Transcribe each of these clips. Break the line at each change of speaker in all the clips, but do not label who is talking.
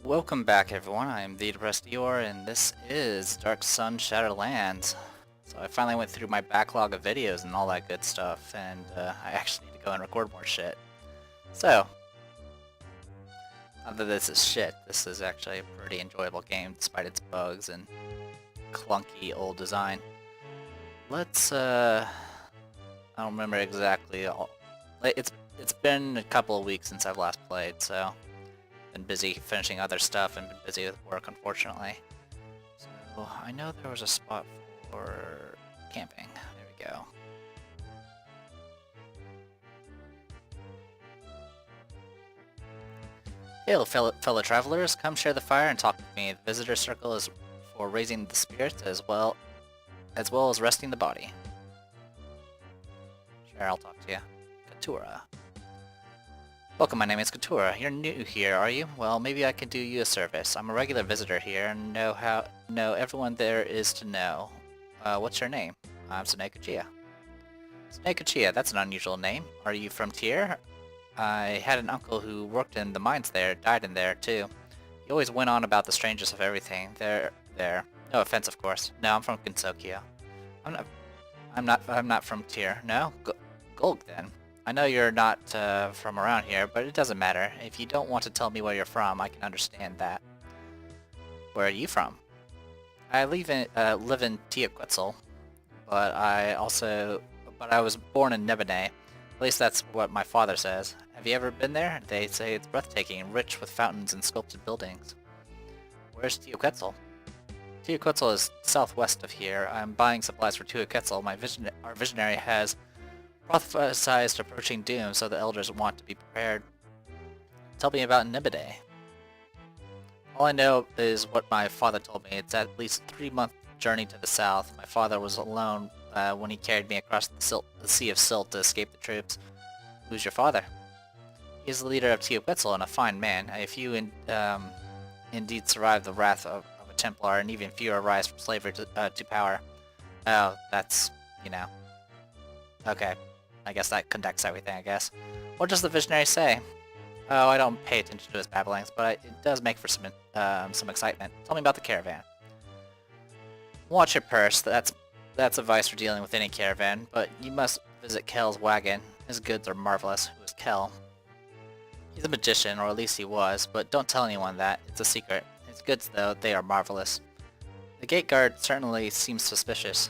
Welcome back everyone, I am the Depressed Eeyore and this is Dark Sun Shadowlands. So I finally went through my backlog of videos and all that good stuff, and I actually need to go and record more shit. So, not that this is shit, this is actually a pretty enjoyable game despite its bugs and clunky old design. Let's, I don't remember exactly all... It's been a couple of weeks since I've last played, so... been busy finishing other stuff and been busy with work, unfortunately. So I know there was a spot for camping. There we go. Hail, fellow travelers, come share the fire and talk with me. The visitor circle is for raising the spirits as well as resting the body. Sure, I'll talk to you. Katura. Welcome, my name is Katura. You're new here, are you? Well, maybe I can do you a service. I'm a regular visitor here and know everyone there is to know. What's your name? I'm Suneko Chia. Suneko Chia, that's an unusual name. Are you from Tyr? I had an uncle who worked in the mines there, died in there too. He always went on about the strangest of everything. There. No offense, of course. No, I'm from Gensokyo. I'm not from Tyr. No? Gulg then. I know you're not from around here, but it doesn't matter. If you don't want to tell me where you're from, I can understand that. Where are you from? I live in Teoquetzal, but I was born in Nebene. At least that's what my father says. Have you ever been there? They say it's breathtaking and rich with fountains and sculpted buildings. Where's Teoquetzal? Teoquetzal is southwest of here. I'm buying supplies for Teoquetzal. Our visionary has prophesized approaching doom, so the elders want to be prepared. Tell me about Nibide. All I know is what my father told me. It's at least a 3-month journey to the south. My father was alone when he carried me across the Sea of Silt to escape the troops. Who's your father? He's the leader of Teoquetzal and a fine man. If you indeed survive the wrath of a Templar, and even fewer rise from slavery to power. Oh, that's, you know. Okay. I guess that conducts everything, I guess. What does the visionary say? Oh, I don't pay attention to his babblings, but it does make for some excitement. Tell me about the caravan. Watch your purse. That's advice for dealing with any caravan, but you must visit Kel's wagon. His goods are marvelous. Who is Kel? He's a magician, or at least he was, but don't tell anyone that. It's a secret. His goods, though, they are marvelous. The gate guard certainly seems suspicious.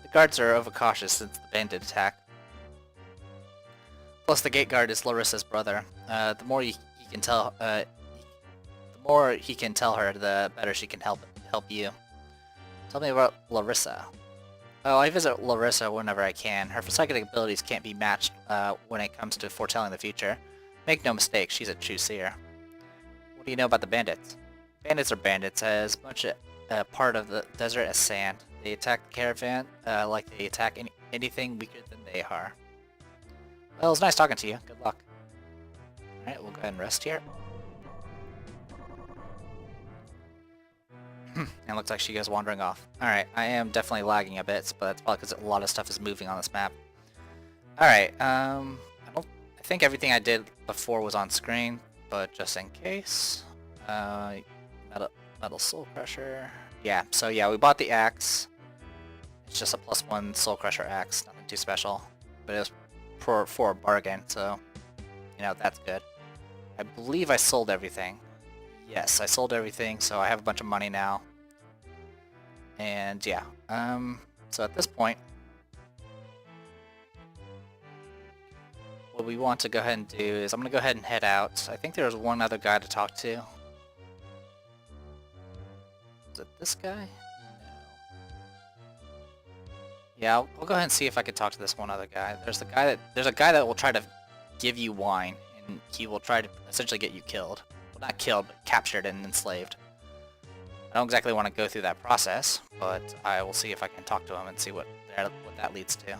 The guards are overcautious since the bandit attack. Plus, the gate guard is Larissa's brother. The more he can tell her, the better she can help you. Tell me about Larissa. Oh, I visit Larissa whenever I can. Her psychic abilities can't be matched when it comes to foretelling the future. Make no mistake, she's a true seer. What do you know about the bandits? Bandits are bandits, as much a part of the desert as sand. They attack the caravan like they attack anything weaker than they are. Well, it was nice talking to you. Good luck. Alright, we'll go ahead and rest here. And it looks like she goes wandering off. Alright, I am definitely lagging a bit, but that's probably because a lot of stuff is moving on this map. Alright, I think everything I did before was on screen, but just in case. Metal Soul Crusher. Yeah, so yeah, we bought the axe. It's just a +1 Soul Crusher axe, nothing too special. But it was for a bargain, so, you know, that's good. I believe I sold everything. Yes, I sold everything, so I have a bunch of money now. And yeah, so at this point, what we want to go ahead and do is I'm going to go ahead and head out. I think there's one other guy to talk to. Is it this guy? Yeah, I'll go ahead and see if I can talk to this one other guy. There's a guy that will try to give you wine, and he will try to essentially get you killed. Well, not killed, but captured and enslaved. I don't exactly want to go through that process, but I will see if I can talk to him and see what that leads to.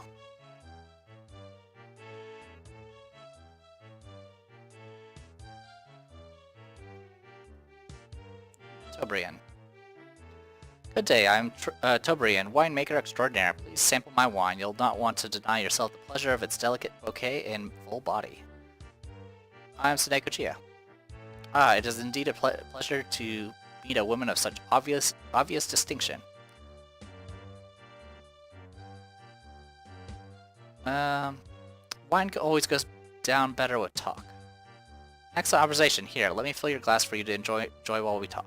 Tobrian. Good day, I'm Tobrian, winemaker extraordinaire. Please sample my wine. You'll not want to deny yourself the pleasure of its delicate bouquet and full body. I'm Suneko Chia. Ah, it is indeed a pleasure to meet a woman of such obvious distinction. Um, Wine always goes down better with talk. Excellent observation. Here, let me fill your glass for you to enjoy while we talk.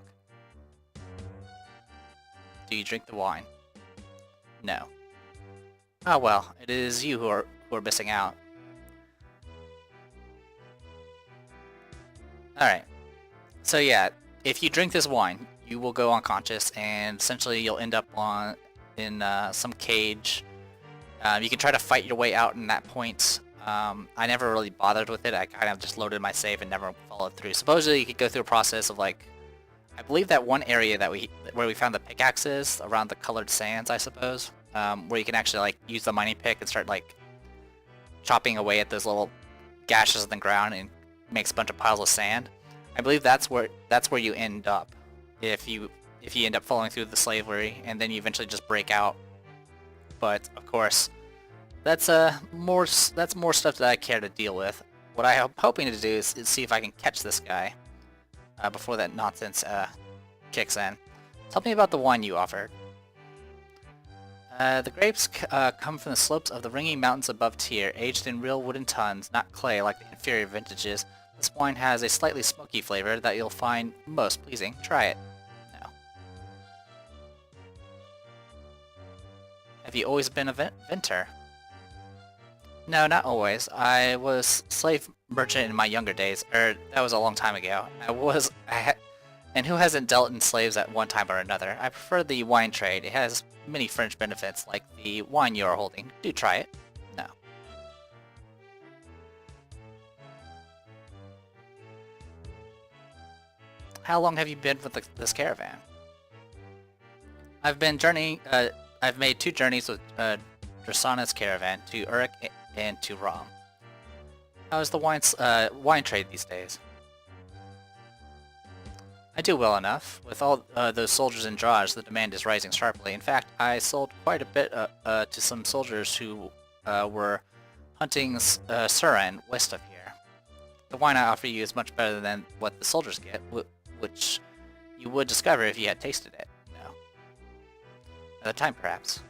Do you drink the wine? No. Ah well, it is you who are missing out. Alright. So yeah, if you drink this wine, you will go unconscious and essentially you'll end up in some cage. You can try to fight your way out in that point. I never really bothered with it. I kind of just loaded my save and never followed through. Supposedly you could go through a process of like, I believe that one area that where we found the pickaxes around the colored sands, I suppose, where you can actually like use the mining pick and start like chopping away at those little gashes in the ground and makes a bunch of piles of sand. I believe that's where you end up if you end up following through the slavery and then you eventually just break out. But of course, that's more stuff that I care to deal with. What I am hoping to do is see if I can catch this guy before that nonsense kicks in. Tell me about the wine you offered. The grapes come from the slopes of the ringing mountains above Tyr, aged in real wooden tons, not clay like the inferior vintages. This wine has a slightly smoky flavor that you'll find most pleasing. Try it. No. Have you always been a vintner? No, not always. I was slave merchant in my younger days, that was a long time ago. And who hasn't dealt in slaves at one time or another? I prefer the wine trade. It has many fringe benefits, like the wine you are holding. Do try it. No. How long have you been with this caravan? I've been journeying. I've made 2 journeys with Drasana's caravan to Uruk and to Rom. How is the wine trade these days? I do well enough. With all those soldiers in Draj, the demand is rising sharply. In fact, I sold quite a bit to some soldiers who were hunting Suran west of here. The wine I offer you is much better than what the soldiers get, which you would discover if you had tasted it. No. Another time, perhaps.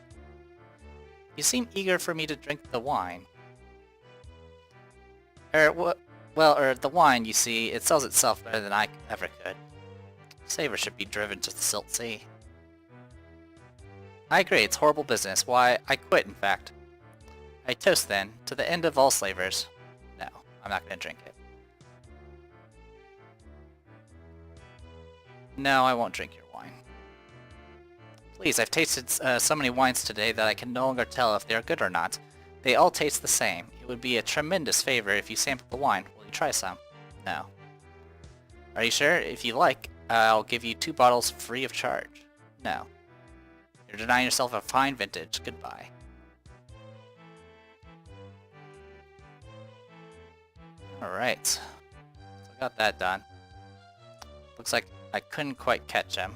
You seem eager for me to drink the wine. The wine, you see, it sells itself better than I ever could. Savor should be driven to the Silt Sea. I agree, it's horrible business. Why, I quit, in fact. I toast, then, to the end of all slavers. No, I'm not gonna drink it. No, I won't drink your wine. Please, I've tasted so many wines today that I can no longer tell if they are good or not. They all taste the same. It would be a tremendous favor if you sampled the wine. Will you try some? No. Are you sure? If you like, I'll give you 2 bottles free of charge. No. You're denying yourself a fine vintage. Goodbye. Alright. So I got that done. Looks like I couldn't quite catch him.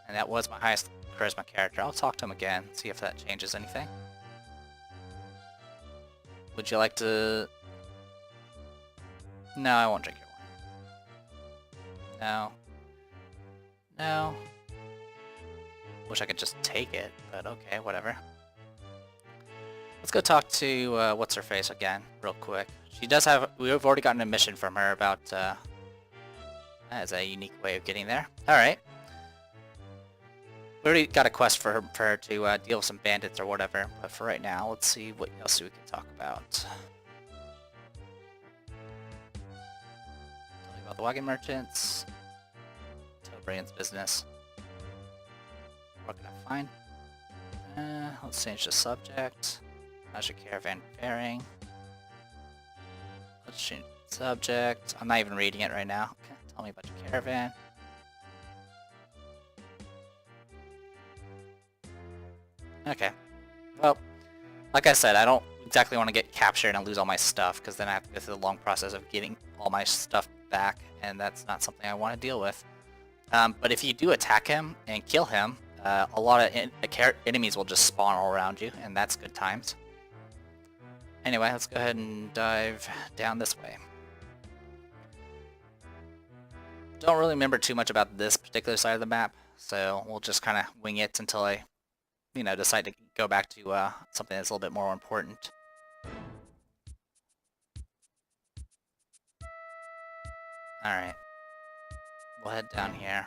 And that was my highest charisma character. I'll talk to him again, see if that changes anything. Would you like to... No, I won't drink your wine. No. No. Wish I could just take it, but okay, whatever. Let's go talk to, what's-her-face again, real quick. She does have... We've already gotten a mission from her about, that is a unique way of getting there. Alright. We already got a quest for her to deal with some bandits or whatever, but for right now, let's see what else we can talk about. Tell me about the wagon merchants. Tobrian's business. What can I find? Let's change the subject. How's your caravan faring? Let's change the subject. I'm not even reading it right now. Okay, tell me about your caravan. Okay. Well, like I said, I don't exactly want to get captured and lose all my stuff, because then I have to go through the long process of getting all my stuff back, and that's not something I want to deal with. But if you do attack him and kill him, a lot of enemies will just spawn all around you, and that's good times. Anyway, let's go ahead and dive down this way. Don't really remember too much about this particular side of the map, so we'll just kind of wing it until I, decide to go back to something that's a little bit more important. Alright. We'll head down here.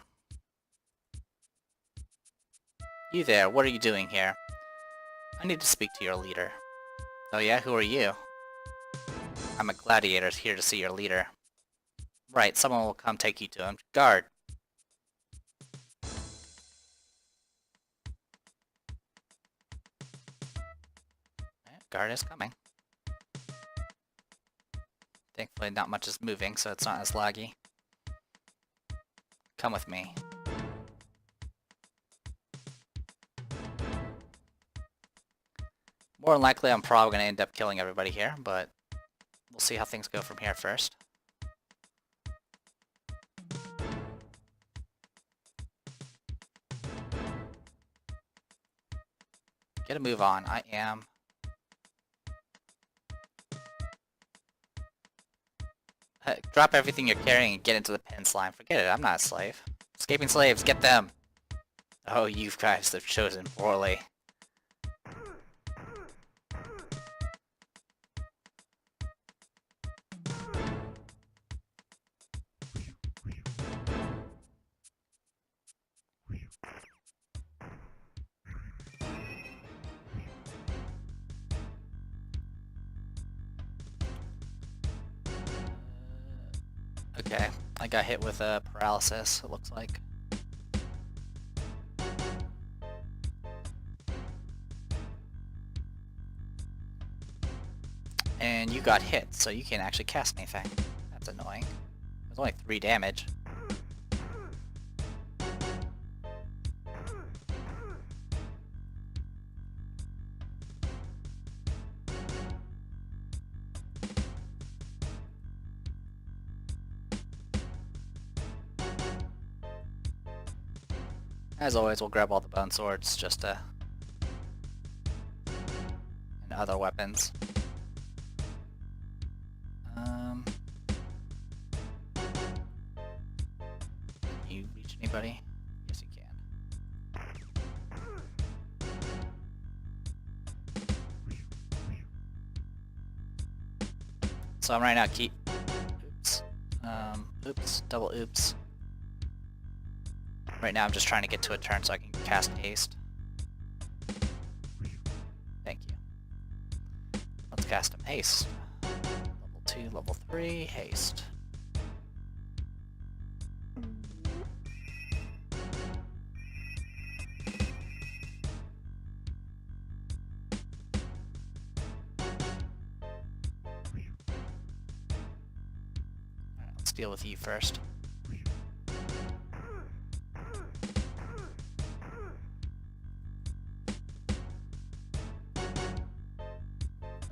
You there, what are you doing here? I need to speak to your leader. Oh yeah, who are you? I'm a gladiator here to see your leader. Right, someone will come take you to him. Guard! Guard is coming. Thankfully not much is moving, so it's not as laggy. Come with me. More than likely I'm probably going to end up killing everybody here, but we'll see how things go from here first. Get a move on. I am... Drop everything you're carrying and get into the pen slime. Forget it, I'm not a slave. Escaping slaves, get them! Oh, you guys have chosen poorly. Okay, I got hit with a paralysis, it looks like. And you got hit, so you can't actually cast anything. That's annoying. There's only 3 damage. As always, we'll grab all the bone swords, just and other weapons. Can you reach anybody? Yes, you can. So I'm right now oops, double oops. Right now I'm just trying to get to a turn so I can cast haste. Thank you. Let's cast him haste. Level 2, level 3, haste. Alright, let's deal with you first.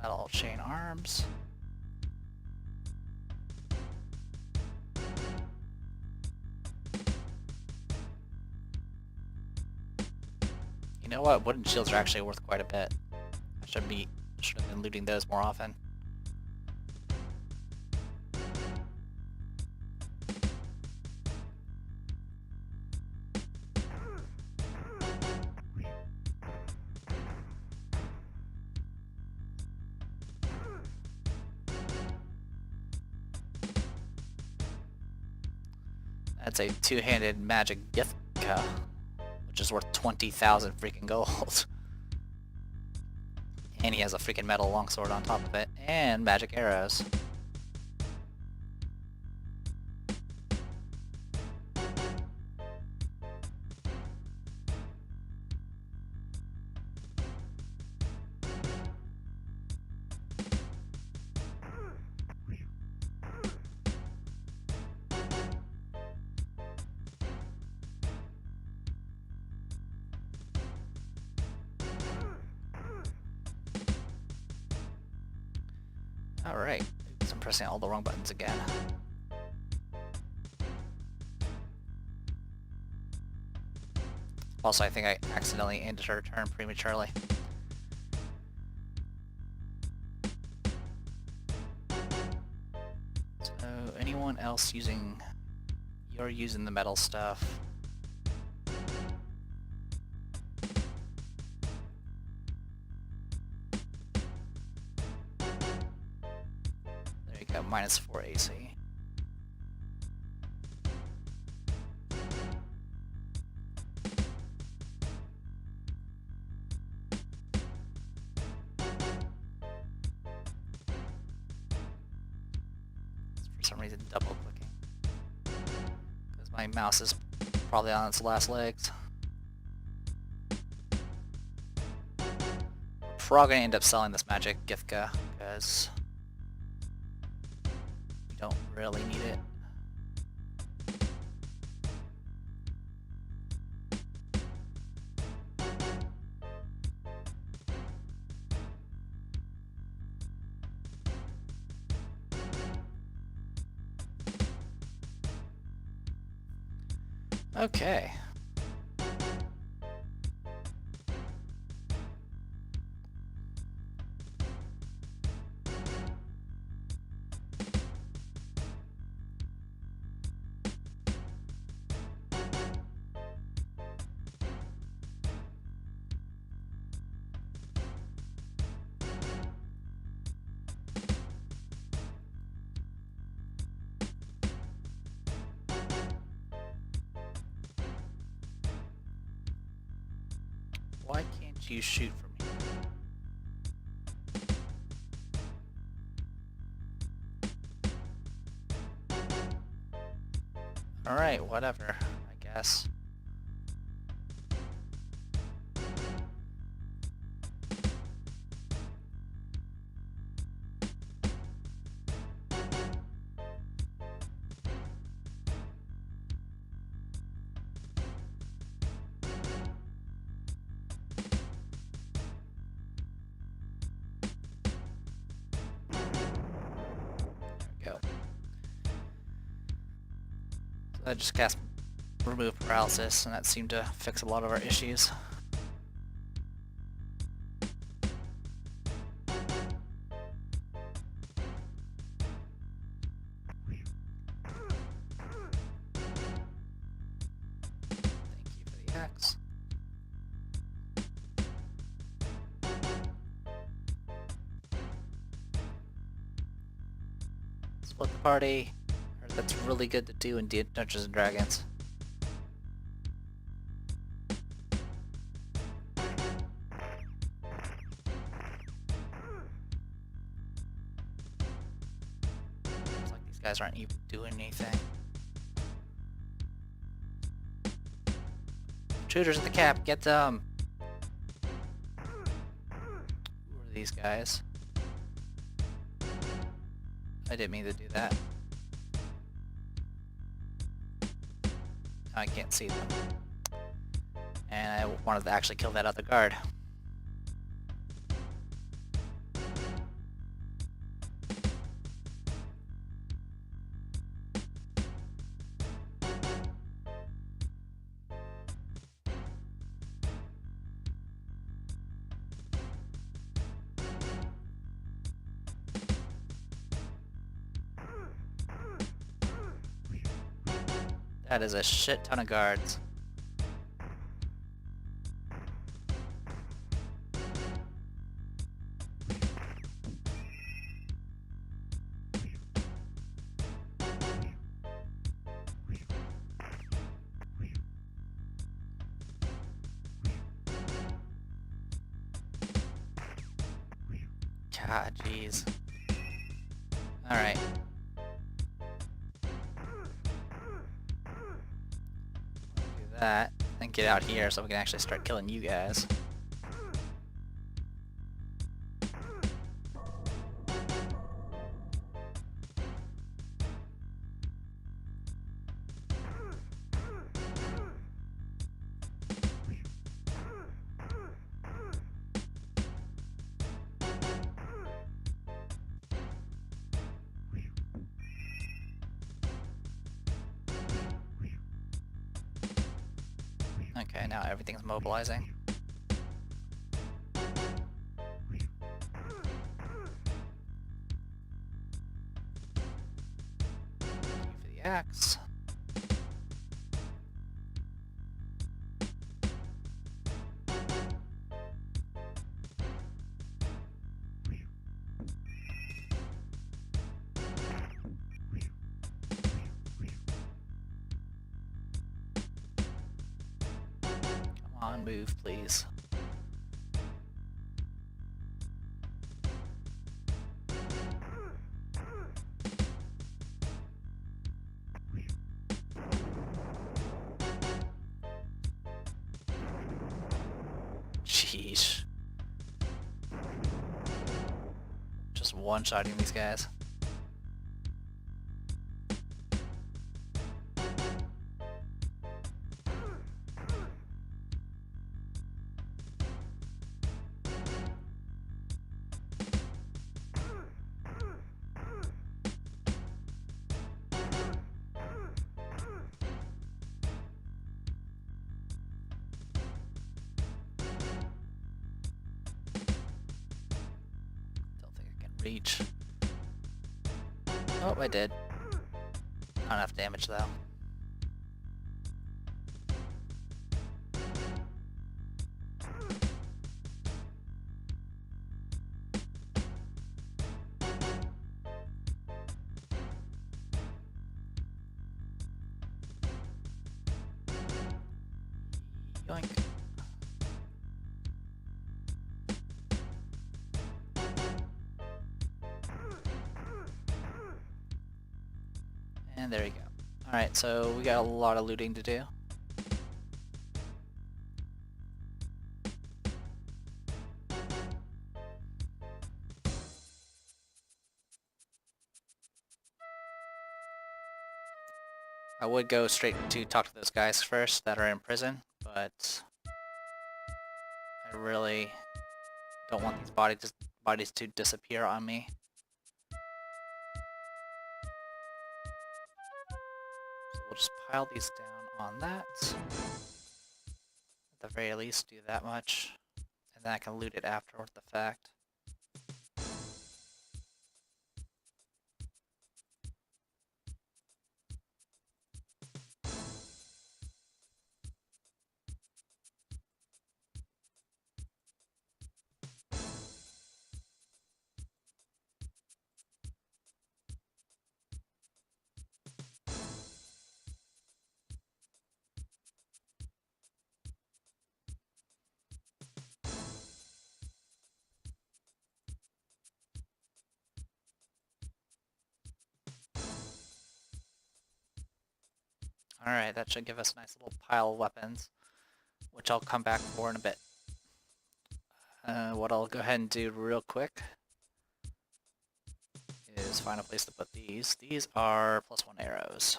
That'll chain arms. You know what? Wooden shields are actually worth quite a bit. I should have been looting those more often. That's a 2-handed magic gift cup, which is worth 20,000 freaking gold. And he has a freaking metal longsword on top of it, and magic arrows. Alright, I'm pressing all the wrong buttons again. Also, I think I accidentally ended her turn prematurely. So, anyone else using You're using the metal stuff. There you go, -4 AC. For some reason double clicking. Because my mouse is probably on its last legs. We're probably gonna end up selling this magic Githka, because we don't really need it. Okay. Why can't you shoot from here? Alright, whatever, I guess. There we go. So I just cast Remove Paralysis, and that seemed to fix a lot of our issues. Thank you for the axe. Split the party. That's really good to do in Dungeons and Dragons. It's like these guys aren't even doing anything. Intruders at the cap, get them! Who are these guys? I didn't mean to do that. I can't see them. And I wanted to actually kill that other guard. That is a shit ton of guards. God, jeez. Alright. Do that, and get out here so we can actually start killing you guys. Okay, now everything's mobilizing. Thank you for the axe. on, move, please. Sheesh. Just one-shotting these guys. Reach. Oh, I did. Not enough damage though. Yoink. And there you go. Alright, so we got a lot of looting to do. I would go straight to talk to those guys first that are in prison, but I really don't want these bodies to disappear on me. We'll just pile these down on that. At the very least, do that much. And then I can loot it after the fact. Alright, that should give us a nice little pile of weapons, which I'll come back for in a bit. What I'll go ahead and do real quick is find a place to put these. These are +1 arrows.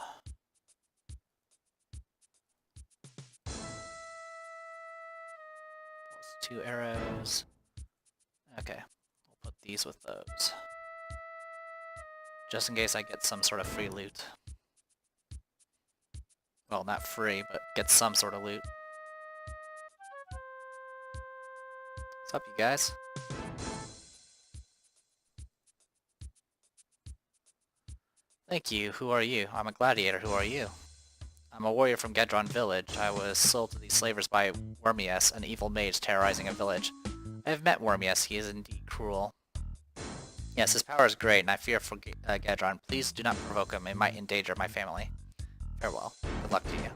+2 arrows. Okay, we'll put these with those. Just in case I get some sort of free loot. Well, not free, but get some sort of loot. What's up, you guys? Thank you. Who are you? I'm a gladiator. Who are you? I'm a warrior from Gedron village. I was sold to these slavers by Wormius, an evil mage terrorizing a village. I have met Wormius. He is indeed cruel. Yes, his power is great, and I fear for Gedron. Please do not provoke him. It might endanger my family. Farewell. Good luck to you.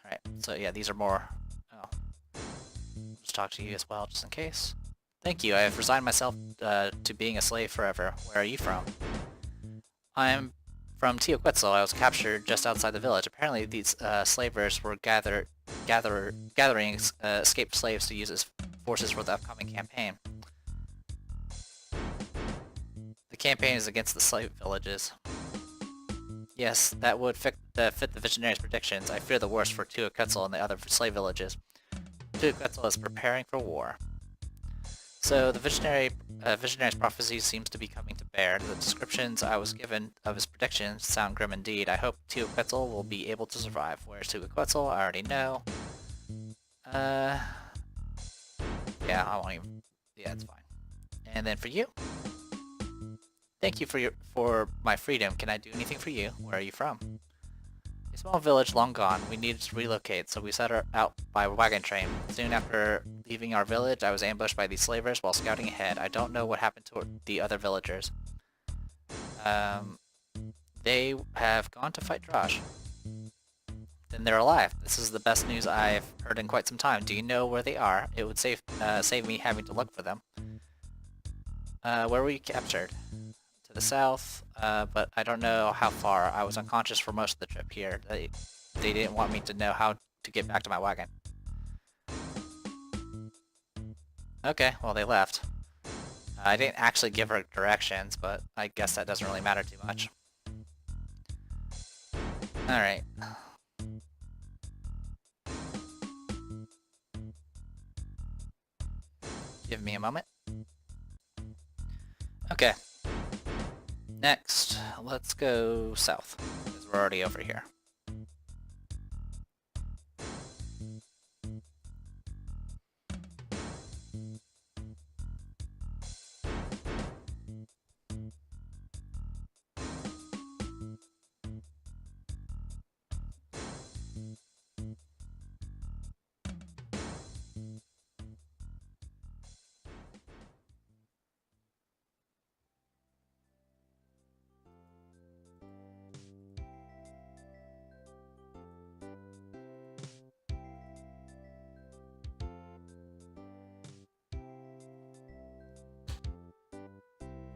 Alright, so yeah, these are more... Oh. I'll just talk to you as well, just in case. Thank you. I have resigned myself to being a slave forever. Where are you from? I'm from Teoquetzal. I was captured just outside the village. Apparently these slavers were gathering escaped slaves to use as forces for the upcoming campaign. The campaign is against the slave villages. Yes, that would fit the Visionary's predictions. I fear the worst for Teoquetzal and the other slave villages. Teoquetzal is preparing for war. So the Visionary's prophecy seems to be coming to bear. The descriptions I was given of his predictions sound grim indeed. I hope Teoquetzal will be able to survive. Where's Teoquetzal? I already know. Yeah, I won't even... Yeah, it's fine. And then for you? Thank you for my freedom. Can I do anything for you? Where are you from? A small village long gone. We needed to relocate, so we set out by wagon train. Soon after leaving our village, I was ambushed by these slavers while scouting ahead. I don't know what happened to the other villagers. They have gone to fight Drosh. Then they're alive. This is the best news I've heard in quite some time. Do you know where they are? It would save me having to look for them. Where were you captured? To the south, but I don't know how far. I was unconscious for most of the trip here. They didn't want me to know how to get back to my wagon. Okay, well they left. I didn't actually give her directions, but I guess that doesn't really matter too much. Alright. Give me a moment. Okay. Next, let's go south, because we're already over here.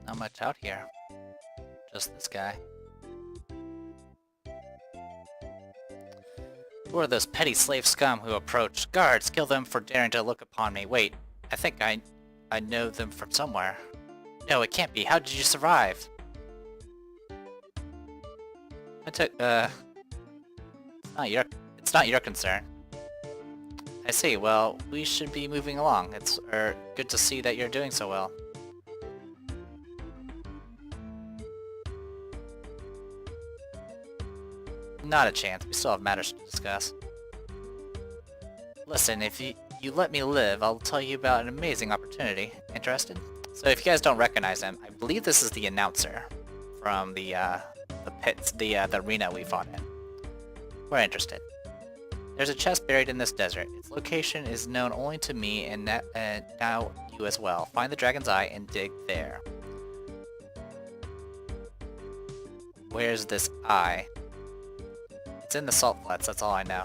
Not much out here. Just this guy. Who are those petty slave scum who approach? Guards, kill them for daring to look upon me. Wait, I think I know them from somewhere. No, it can't be. How did you survive? I took, it's not your concern. I see. Well, we should be moving along. It's good to see that you're doing so well. Not a chance. We still have matters to discuss. Listen, if you let me live, I'll tell you about an amazing opportunity. Interested? So if you guys don't recognize him, I believe this is the announcer from the pits, the arena we fought in. We're interested. There's a chest buried in this desert. Its location is known only to me and now you as well. Find the Dragon's Eye and dig there. Where's this eye? It's in the salt flats, that's all I know.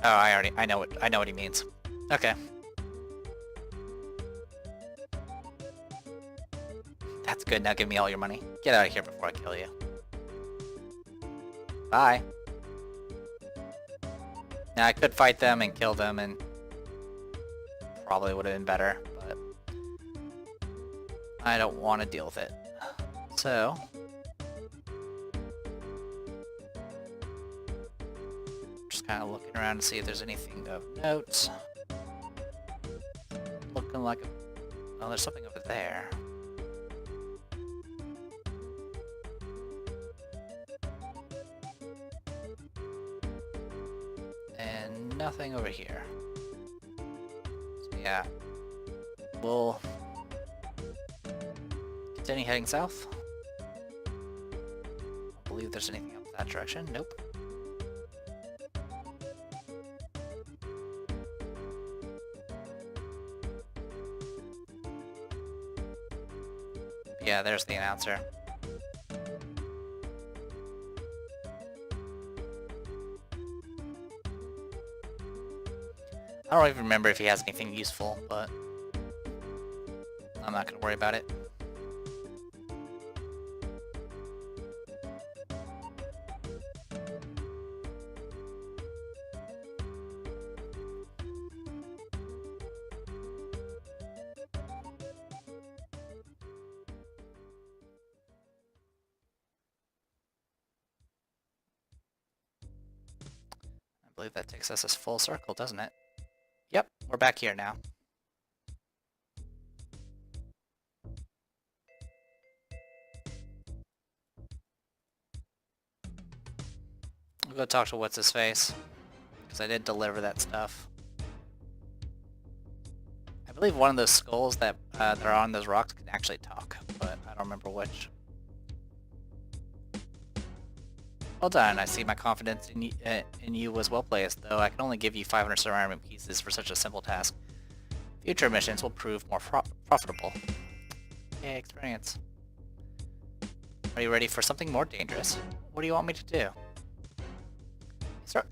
Oh, I know what he means. Okay. That's good, now give me all your money. Get out of here before I kill you. Bye. Now I could fight them and kill them and probably would have been better, but I don't want to deal with it. So just kind of looking around to see if there's anything of note. Looking like oh, there's something over there. And nothing over here. So yeah, we'll continue heading south. I don't believe there's anything up that direction. Nope. Yeah, there's the announcer. I don't even remember if he has anything useful, but I'm not gonna worry about it. I believe that takes us full circle, doesn't it? Yep, we're back here now. We'll go talk to what's-his-face, because I did deliver that stuff. I believe one of those skulls that are on those rocks can actually talk, but I don't remember which. Well done, I see my confidence in you was well placed, though I can only give you 500 ceramic pieces for such a simple task. Future missions will prove more profitable. Yay, experience. Are you ready for something more dangerous? What do you want me to do? Sir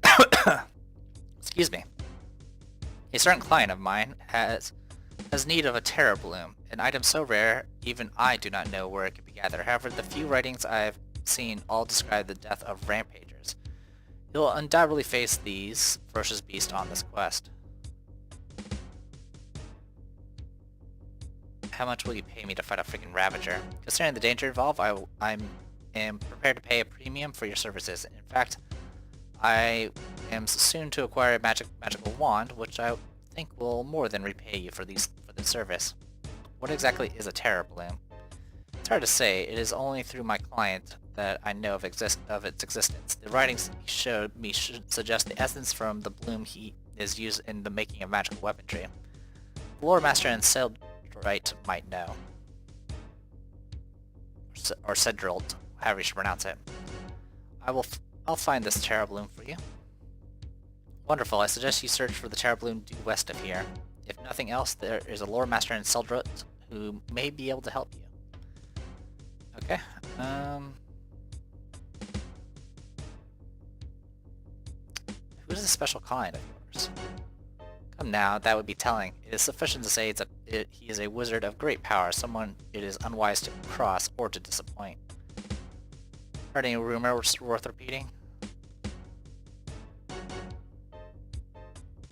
Excuse me. A certain client of mine has need of a Terror Bloom, an item so rare even I do not know where it can be gathered. However, the few writings I've seen all describe the death of rampagers. You'll undoubtedly face these ferocious beasts on this quest. How much will you pay me to fight a freaking Ravager? Considering the danger involved, I am prepared to pay a premium for your services. In fact, I am soon to acquire a magical wand, which I think will more than repay you for this service. What exactly is a Terror Bloom? It's hard to say. It is only through my client that I know of its existence. The writings he showed me should suggest the essence from the bloom he is used in the making of magical weaponry. The Lore Master and Celdrite might know. Or Cedrilt, however you should pronounce it. I'll find this Terror Bloom for you. Wonderful. I suggest you search for the Terror Bloom due west of here. If nothing else, there is a Lore Master in Celdrut who may be able to help you. Okay. Who is this special client of yours? Come now, that would be telling. It is sufficient to say he is a wizard of great power, someone it is unwise to cross or to disappoint. Heard any rumors worth repeating?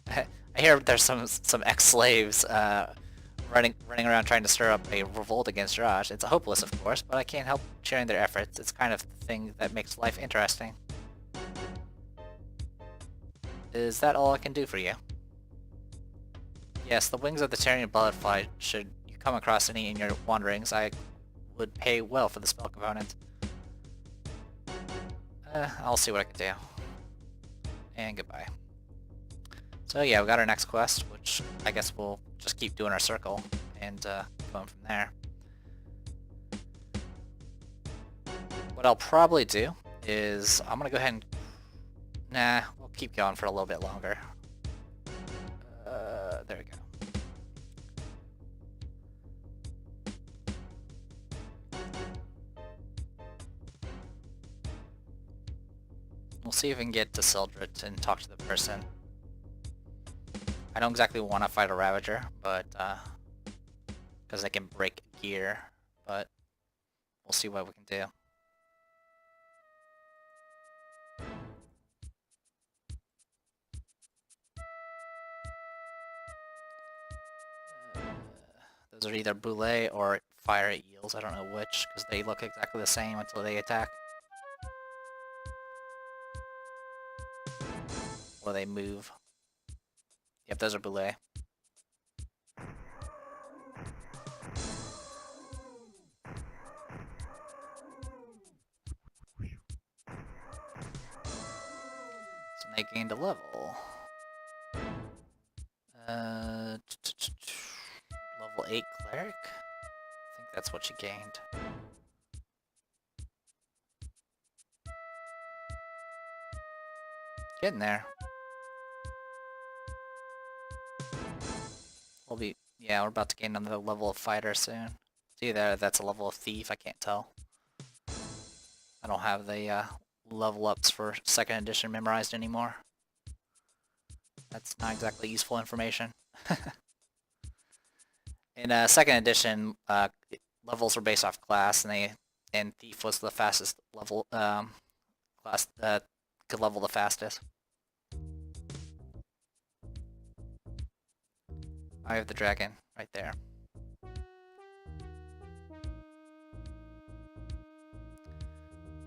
I hear there's some ex-slaves running around trying to stir up a revolt against Raj. It's hopeless, of course, but I can't help cheering their efforts. It's kind of the thing that makes life interesting. Is that all I can do for you? Yes, the wings of the Tarian Bloodfly. Should you come across any in your wanderings, I would pay well for the spell component. I'll see what I can do. And goodbye. So yeah, we got our next quest, which I guess we'll just keep doing our circle and going from there. What I'll probably do is I'm gonna go ahead and we'll keep going for a little bit longer. There we go. We'll see if we can get to Celdrut and talk to the person. I don't exactly want to fight a Ravager, but because they can break gear, but we'll see what we can do. Those are either Boule or fire eels, I don't know which, because they look exactly the same until they attack. Or they move. Yep, those are Boule. So they gained a level. Level 8 Cleric? I think that's what she gained. Getting there. Yeah, we're about to gain another level of fighter soon. See there, that's a level of thief, I can't tell. I don't have the level ups for 2nd edition memorized anymore. That's not exactly useful information. In 2nd edition, levels were based off class, and thief was the fastest level class that could level the fastest. Eye of the Dragon, right there.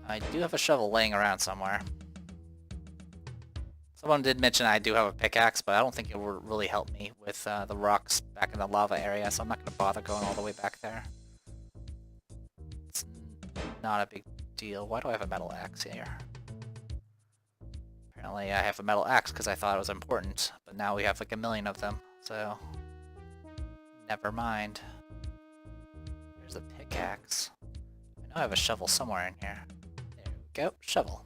I do have a shovel laying around somewhere. Someone did mention I do have a pickaxe, but I don't think it will really help me with the rocks back in the lava area, so I'm not going to bother going all the way back there. It's not a big deal. Why do I have a metal axe here? Apparently I have a metal axe because I thought it was important, but now we have like a million of them, so never mind. There's a pickaxe. I know I have a shovel somewhere in here. There we go, shovel.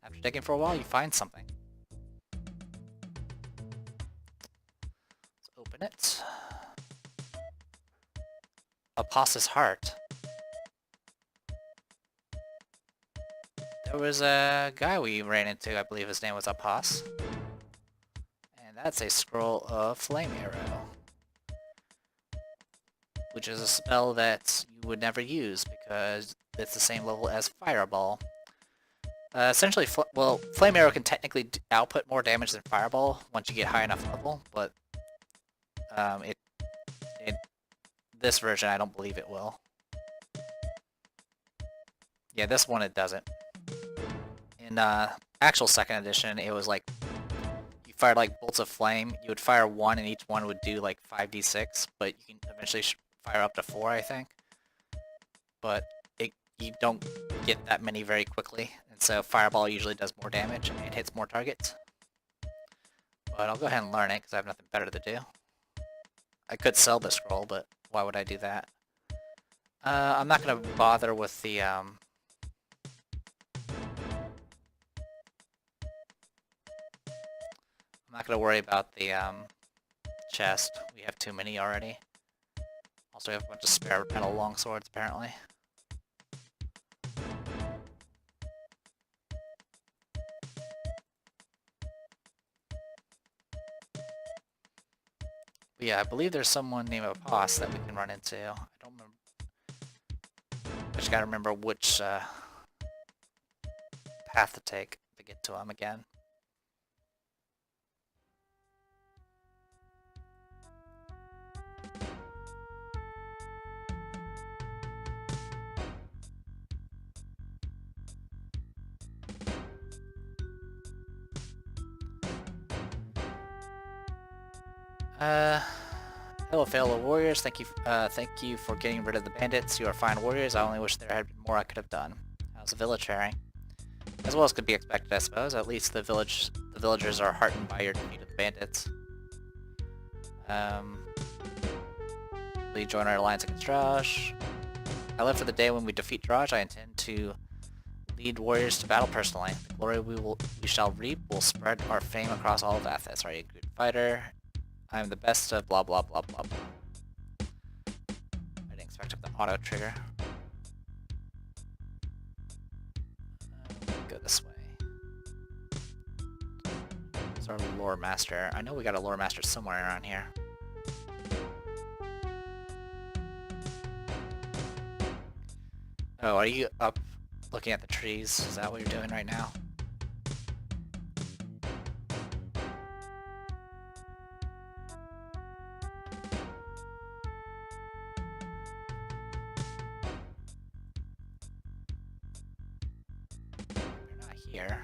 After digging for a while, you find something. Let's open it. Apos' heart. There was a guy we ran into, I believe his name was Apos. And that's a scroll of Flame Arrow. Which is a spell that you would never use because it's the same level as Fireball. Essentially, Flame Arrow can technically output more damage than Fireball once you get high enough level, but in this version, I don't believe it will. Yeah, this one it doesn't. In actual 2nd edition, it was like you fired like bolts of flame. You would fire one, and each one would do like 5d6, but you can eventually fire up to 4, I think. But you don't get that many very quickly, and so Fireball usually does more damage and hits more targets. But I'll go ahead and learn it because I have nothing better to do. I could sell the scroll, but why would I do that? I'm not going to bother with the I'm not going to worry about the chest. We have too many already. Also, we have a bunch of spare metal longswords, apparently. But yeah, I believe there's someone named Apos that we can run into. I don't remember. I just gotta remember which path to take to get to him again. Hello fellow warriors, thank you for getting rid of the bandits. You are fine warriors, I only wish there had been more I could have done. How's the village faring? As well as could be expected, I suppose. At least the villagers are heartened by your defeat of the bandits. Will you join our alliance against Draj? I live for the day when we defeat Draj. I intend to lead warriors to battle personally. The glory we shall reap will spread our fame across all of Athas. Are you a good fighter? I'm the best of blah blah blah blah blah. I didn't expect the auto trigger. Go this way. It's our lore master. I know we got a lore master somewhere around here. Oh, are you up looking at the trees? Is that what you're doing right now? Here.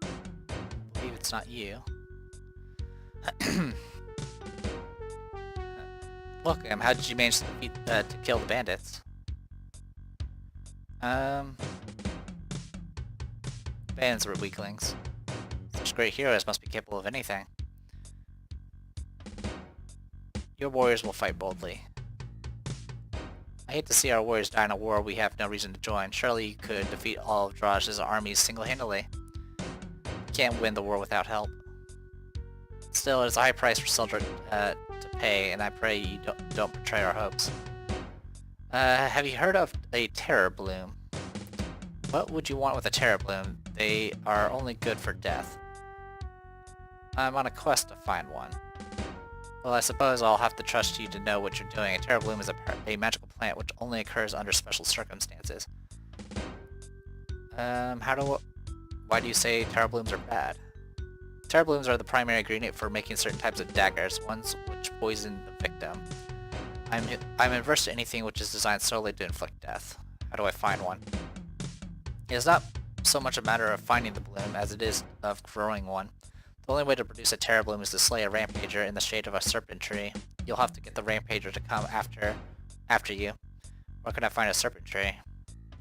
I believe it's not you. Look, how did you manage to kill the bandits? Bandits were weaklings. Such great heroes must be capable of anything. Your warriors will fight boldly. I hate to see our warriors die in a war we have no reason to join. Surely you could defeat all of Draj's armies single-handedly. You can't win the war without help. Still, it is a high price for Sildred to pay, and I pray you don't betray our hopes. Have you heard of a terror bloom? What would you want with a terror bloom? They are only good for death. I'm on a quest to find one. Well, I suppose I'll have to trust you to know what you're doing. A terror bloom is a magical plant which only occurs under special circumstances. Why do you say terror blooms are bad? Terror blooms are the primary ingredient for making certain types of daggers, ones which poison the victim. I'm averse to anything which is designed solely to inflict death. How do I find one? It is not so much a matter of finding the bloom as it is of growing one. The only way to produce a terror bloom is to slay a rampager in the shade of a serpent tree. You'll have to get the rampager to come after you. Where can I find a serpent tree?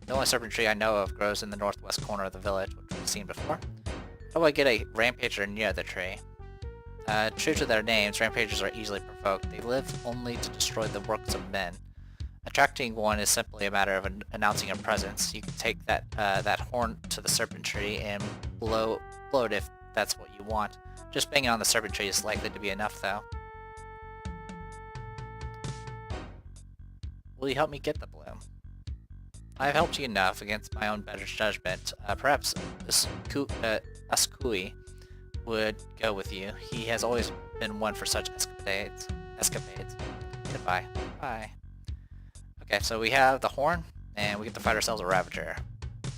The only serpent tree I know of grows in the northwest corner of the village, which we've seen before. How do I get a rampager near the tree? True to their names, rampagers are easily provoked. They live only to destroy the works of men. Attracting one is simply a matter of announcing a presence. You can take that horn to the serpent tree and blow it if that's what you want. Just banging on the serpent tree is likely to be enough, though. Will you help me get the bloom? I have helped you enough against my own better judgment. Perhaps Askui would go with you. He has always been one for such escapades. Goodbye. Bye. Okay, so we have the horn, and we get to fight ourselves a Ravager.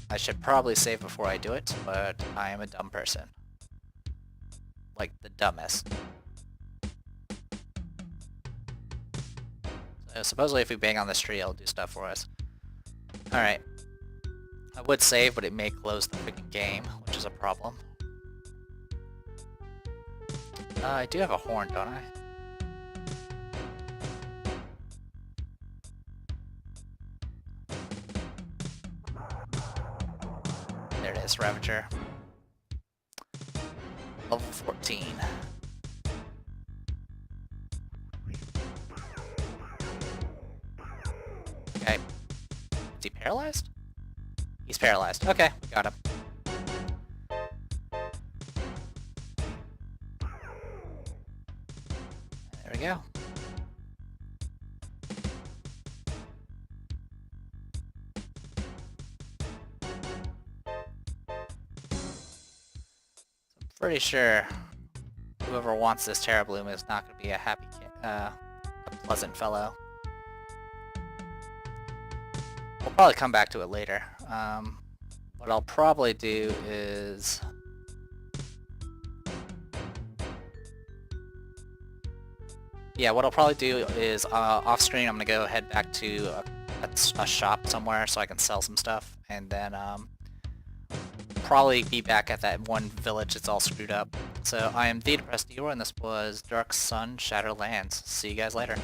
I should probably save before I do it, but I am a dumb person. Like, the dumbest. So supposedly if we bang on this tree, it'll do stuff for us. Alright. I would save, but it may close the freaking game, which is a problem. I do have a horn, don't I? There it is, Ravager. Level 14. Okay. Is he paralyzed? He's paralyzed. Okay, got him. There we go. Pretty sure whoever wants this Terrabloom is not going to be a happy, a pleasant fellow. We'll probably come back to it later. What I'll probably do is... Yeah, what I'll probably do is off screen I'm going to go head back to a shop somewhere so I can sell some stuff, and then probably be back at that one village that's all screwed up. So I am The Depressed Eeyore, and this was Dark Sun Shattered Lands. See you guys later.